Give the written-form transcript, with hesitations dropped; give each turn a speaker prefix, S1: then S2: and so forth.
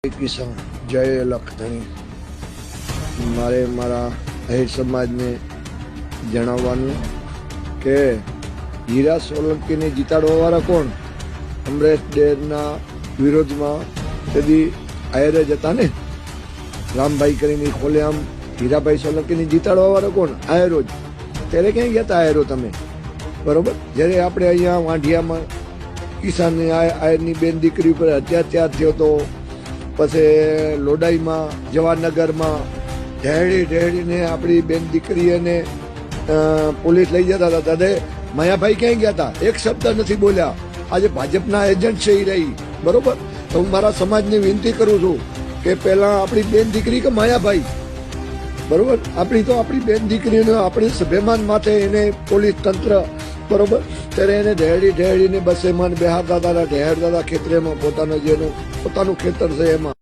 S1: કિસાન જય લખધણી મારે મારા અહેર સમાજને જણાવવાનું કે હીરા સોલંકીને જીતાડવાવાળા કોણ? અમરેશ ડેરના વિરોધમાં કદી આયરે જતા ને રામભાઈ કરીને ખોલેઆમ હીરાભાઈ સોલંકીને જીતાડવાવાળા કોણ? આયરો જ. ત્યારે ક્યાંય ગયા હતા આયરો તમે? બરોબર. જ્યારે આપણે અહીંયા વાંઢિયામાં કિસાનની આયરની બેન દીકરી ઉપર અત્યાચાર થયો હતો, પછી લોડાઈમાં જવાહરનગરમાં ઢેડીને આપણી બેન દીકરીને પોલીસ લઈ જતા હતા, ત્યારે માયાભાઈ ક્યાંય ગયા હતા? એક શબ્દ નથી બોલ્યા. આજે ભાજપના એજન્ટ છે એ રહી. બરોબર. તો હું મારા સમાજને વિનંતી કરું છું કે પહેલા આપણી બેન દીકરી કે માયાભાઈ, બરોબર, આપણી બેન દીકરીને આપણી સ્વાભિમાન માટે એને પોલીસ તંત્ર, બરોબર, ત્યારે એને ઢેડીને બસેમાં બેહારતા હતા, ઢેરતા હતા ખેતરેમાં, પોતાનું ખેતર છે એમાં.